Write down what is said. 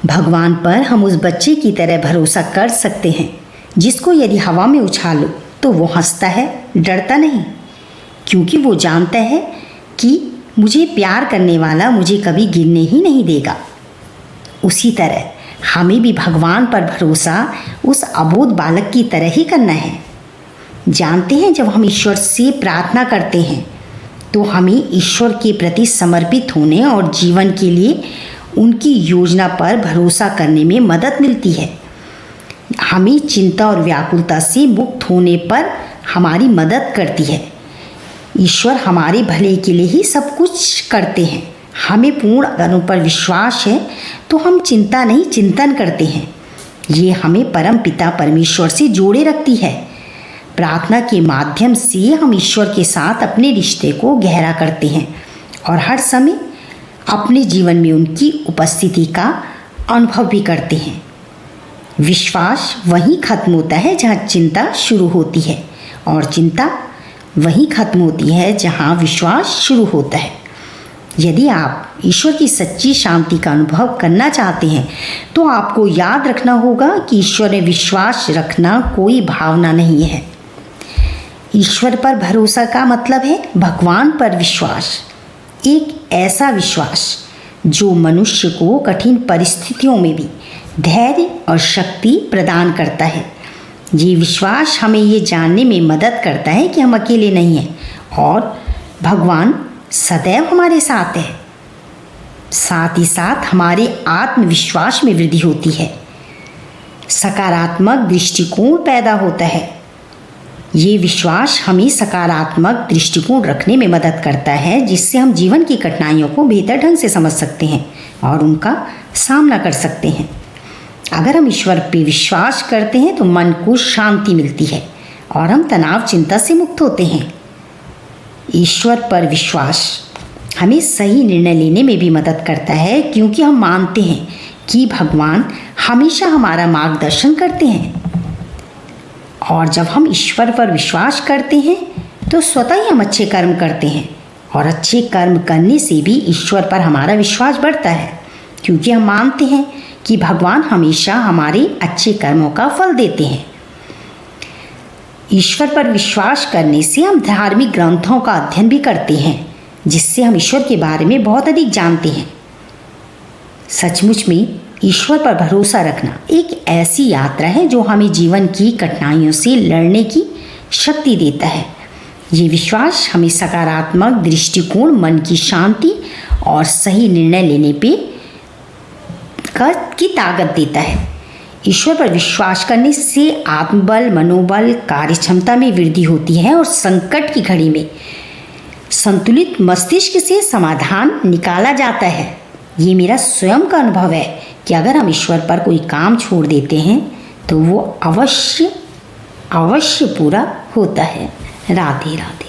भगवान पर हम उस बच्चे की तरह भरोसा कर सकते हैं जिसको यदि हवा में उछालो तो वो हंसता है, डरता नहीं, क्योंकि वो जानता है कि मुझे प्यार करने वाला मुझे कभी गिरने ही नहीं देगा। उसी तरह हमें भी भगवान पर भरोसा उस अबोध बालक की तरह ही करना है। जानते हैं, जब हम ईश्वर से प्रार्थना करते हैं तो हमें ईश्वर के प्रति समर्पित होने और जीवन के लिए उनकी योजना पर भरोसा करने में मदद मिलती है। हमें चिंता और व्याकुलता से मुक्त होने पर हमारी मदद करती है। ईश्वर हमारे भले के लिए ही सब कुछ करते हैं। हमें पूर्ण अगर पर विश्वास है तो हम चिंता नहीं, चिंतन करते हैं। ये हमें परम पिता परमेश्वर से जोड़े रखती है। प्रार्थना के माध्यम से हम ईश्वर के साथ अपने रिश्ते को गहरा करते हैं और हर समय अपने जीवन में उनकी उपस्थिति का अनुभव भी करते हैं। विश्वास वहीं खत्म होता है जहाँ चिंता शुरू होती है, और चिंता वहीं खत्म होती है जहाँ विश्वास शुरू होता है। यदि आप ईश्वर की सच्ची शांति का अनुभव करना चाहते हैं तो आपको याद रखना होगा कि ईश्वर में विश्वास रखना कोई भावना नहीं है। ईश्वर पर भरोसा का मतलब है भगवान पर विश्वास, एक ऐसा विश्वास जो मनुष्य को कठिन परिस्थितियों में भी धैर्य और शक्ति प्रदान करता है। ये विश्वास हमें ये जानने में मदद करता है कि हम अकेले नहीं हैं और भगवान सदैव हमारे साथ है। साथ ही साथ हमारे आत्मविश्वास में वृद्धि होती है, सकारात्मक दृष्टिकोण पैदा होता है। ये विश्वास हमें सकारात्मक दृष्टिकोण रखने में मदद करता है, जिससे हम जीवन की कठिनाइयों को बेहतर ढंग से समझ सकते हैं और उनका सामना कर सकते हैं। अगर हम ईश्वर पर विश्वास करते हैं तो मन को शांति मिलती है और हम तनाव चिंता से मुक्त होते हैं। ईश्वर पर विश्वास हमें सही निर्णय लेने में भी मदद करता है, क्योंकि हम मानते हैं कि भगवान हमेशा हमारा मार्गदर्शन करते हैं। और जब हम ईश्वर पर विश्वास करते हैं तो स्वतः ही हम अच्छे कर्म करते हैं, और अच्छे कर्म करने से भी ईश्वर पर हमारा विश्वास बढ़ता है, क्योंकि हम मानते हैं कि भगवान हमेशा हमारे अच्छे कर्मों का फल देते हैं। ईश्वर पर विश्वास करने से हम धार्मिक ग्रंथों का अध्ययन भी करते हैं, जिससे हम ईश्वर के बारे में बहुत अधिक जानते हैं। सचमुच में ईश्वर पर भरोसा रखना एक ऐसी यात्रा है जो हमें जीवन की कठिनाइयों से लड़ने की शक्ति देता है। ये विश्वास हमें सकारात्मक दृष्टिकोण, मन की शांति और सही निर्णय लेने की ताकत देता है। ईश्वर पर विश्वास करने से आत्मबल, मनोबल, कार्यक्षमता में वृद्धि होती है और संकट की घड़ी में संतुलित मस्तिष्क से समाधान निकाला जाता है। ये मेरा स्वयं का अनुभव है कि अगर हम ईश्वर पर कोई काम छोड़ देते हैं तो वो अवश्य पूरा होता है। राधे राधे।